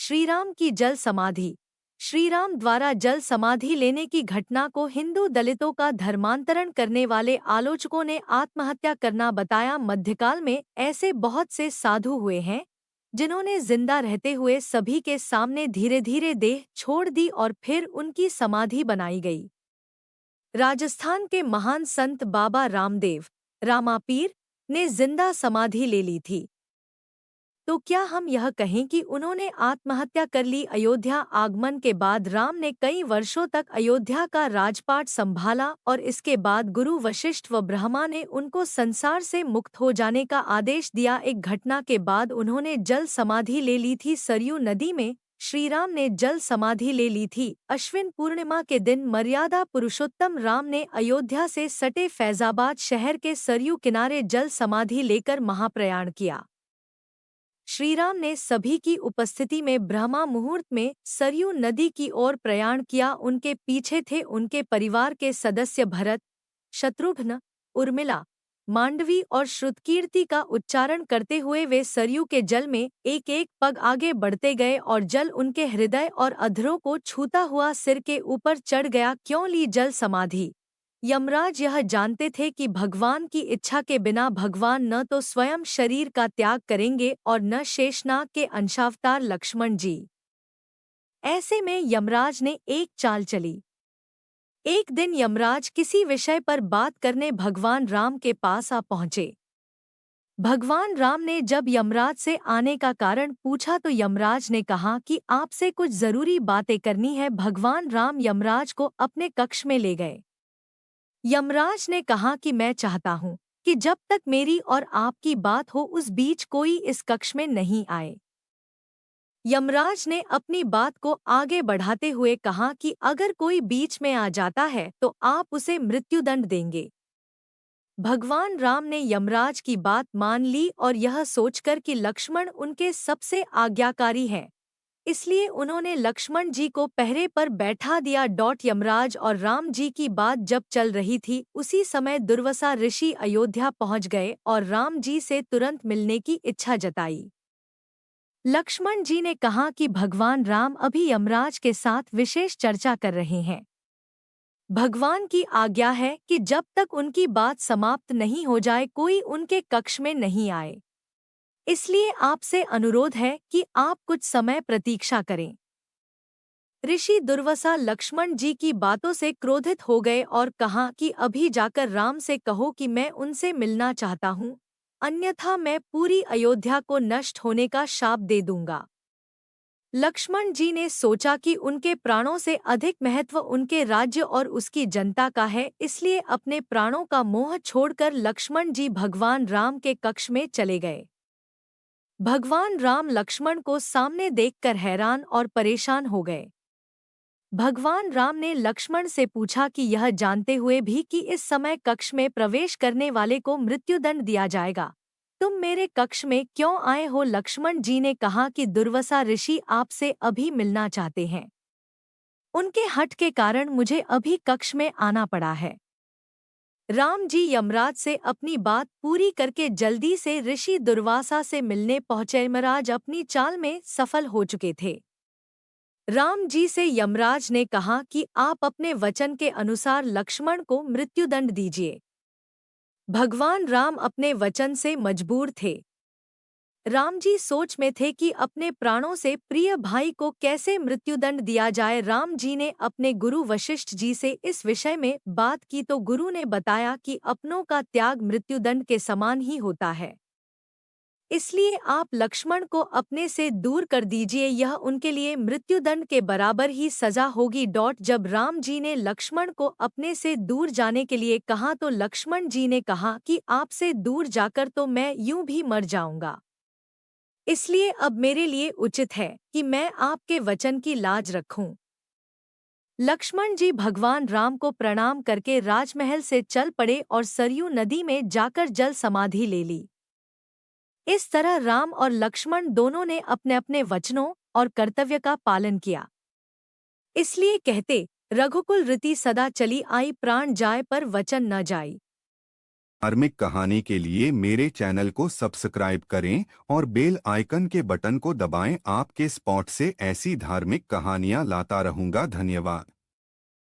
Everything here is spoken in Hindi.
श्रीराम की जल समाधि। श्रीराम द्वारा जल समाधि लेने की घटना को हिंदू दलितों का धर्मांतरण करने वाले आलोचकों ने आत्महत्या करना बताया। मध्यकाल में ऐसे बहुत से साधु हुए हैं जिन्होंने जिंदा रहते हुए सभी के सामने धीरे धीरे देह छोड़ दी और फिर उनकी समाधि बनाई गई। राजस्थान के महान संत बाबा रामदेव रामापीर ने जिंदा समाधि ले ली थी। तो क्या हम यह कहें कि उन्होंने आत्महत्या कर ली? अयोध्या आगमन के बाद राम ने कई वर्षों तक अयोध्या का राजपाट संभाला और इसके बाद गुरु वशिष्ठ व ब्रह्मा ने उनको संसार से मुक्त हो जाने का आदेश दिया। एक घटना के बाद उन्होंने जल समाधि ले ली थी। सरयू नदी में श्रीराम ने जल समाधि ले ली थी। अश्विन पूर्णिमा के दिन मर्यादा पुरुषोत्तम राम ने अयोध्या से सटे फैजाबाद शहर के सरयू किनारे जल समाधि लेकर महाप्रयाण किया। श्रीराम ने सभी की उपस्थिति में ब्रह्मा मुहूर्त में सरयू नदी की ओर प्रयाण किया। उनके पीछे थे उनके परिवार के सदस्य भरत, शत्रुघ्न, उर्मिला, मांडवी और श्रुतकीर्ति का उच्चारण करते हुए वे सरयू के जल में एक एक पग आगे बढ़ते गए और जल उनके हृदय और अधरों को छूता हुआ सिर के ऊपर चढ़ गया। क्यों ली जल समाधि? यमराज यह जानते थे कि भगवान की इच्छा के बिना भगवान न तो स्वयं शरीर का त्याग करेंगे और न शेषनाग के अंशावतार लक्ष्मण जी। ऐसे में यमराज ने एक चाल चली। एक दिन यमराज किसी विषय पर बात करने भगवान राम के पास आ पहुंचे। भगवान राम ने जब यमराज से आने का कारण पूछा तो यमराज ने कहा कि आपसे कुछ जरूरी बातें करनी है। भगवान राम यमराज को अपने कक्ष में ले गए। यमराज ने कहा कि मैं चाहता हूँ कि जब तक मेरी और आपकी बात हो उस बीच कोई इस कक्ष में नहीं आए। यमराज ने अपनी बात को आगे बढ़ाते हुए कहा कि अगर कोई बीच में आ जाता है तो आप उसे मृत्युदंड देंगे। भगवान राम ने यमराज की बात मान ली और यह सोचकर कि लक्ष्मण उनके सबसे आज्ञाकारी हैं, इसलिए उन्होंने लक्ष्मण जी को पहरे पर बैठा दिया। यमराज और राम जी की बात जब चल रही थी उसी समय दुर्वासा ऋषि अयोध्या पहुंच गए और राम जी से तुरंत मिलने की इच्छा जताई। लक्ष्मण जी ने कहा कि भगवान राम अभी यमराज के साथ विशेष चर्चा कर रहे हैं। भगवान की आज्ञा है कि जब तक उनकी बात समाप्त नहीं हो जाए कोई उनके कक्ष में नहीं आए, इसलिए आपसे अनुरोध है कि आप कुछ समय प्रतीक्षा करें। ऋषि दुर्वासा लक्ष्मण जी की बातों से क्रोधित हो गए और कहा कि अभी जाकर राम से कहो कि मैं उनसे मिलना चाहता हूँ, अन्यथा मैं पूरी अयोध्या को नष्ट होने का शाप दे दूंगा। लक्ष्मण जी ने सोचा कि उनके प्राणों से अधिक महत्व उनके राज्य और उसकी जनता का है, इसलिए अपने प्राणों का मोह छोड़कर लक्ष्मण जी भगवान राम के कक्ष में चले गए। भगवान राम लक्ष्मण को सामने देखकर हैरान और परेशान हो गए। भगवान राम ने लक्ष्मण से पूछा कि यह जानते हुए भी कि इस समय कक्ष में प्रवेश करने वाले को मृत्युदंड दिया जाएगा, तुम मेरे कक्ष में क्यों आए हो? लक्ष्मण जी ने कहा कि दुर्वासा ऋषि आपसे अभी मिलना चाहते हैं, उनके हठ के कारण मुझे अभी कक्ष में आना पड़ा है। राम जी यमराज से अपनी बात पूरी करके जल्दी से ऋषि दुर्वासा से मिलने पहुंचे। यमराज अपनी चाल में सफल हो चुके थे। राम जी से यमराज ने कहा कि आप अपने वचन के अनुसार लक्ष्मण को मृत्युदंड दीजिए। भगवान राम अपने वचन से मजबूर थे। राम जी सोच में थे कि अपने प्राणों से प्रिय भाई को कैसे मृत्युदंड दिया जाए। राम जी ने अपने गुरु वशिष्ठ जी से इस विषय में बात की तो गुरु ने बताया कि अपनों का त्याग मृत्युदंड के समान ही होता है, इसलिए आप लक्ष्मण को अपने से दूर कर दीजिए, यह उनके लिए मृत्युदंड के बराबर ही सजा होगी। जब राम जी ने लक्ष्मण को अपने से दूर जाने के लिए कहा तो लक्ष्मण जी ने कहा कि आपसे दूर जाकर तो मैं यूं भी मर जाऊंगा, इसलिए अब मेरे लिए उचित है कि मैं आपके वचन की लाज रखूं। लक्ष्मण जी भगवान राम को प्रणाम करके राजमहल से चल पड़े और सरयू नदी में जाकर जल समाधि ले ली। इस तरह राम और लक्ष्मण दोनों ने अपने अपने वचनों और कर्तव्य का पालन किया। इसलिए कहते, रघुकुल रीति सदा चली आई, प्राण जाए पर वचन न जाई। धार्मिक कहानी के लिए मेरे चैनल को सब्सक्राइब करें और बेल आइकन के बटन को दबाएं। आपके स्पॉट से ऐसी धार्मिक कहानियां लाता रहूंगा। धन्यवाद।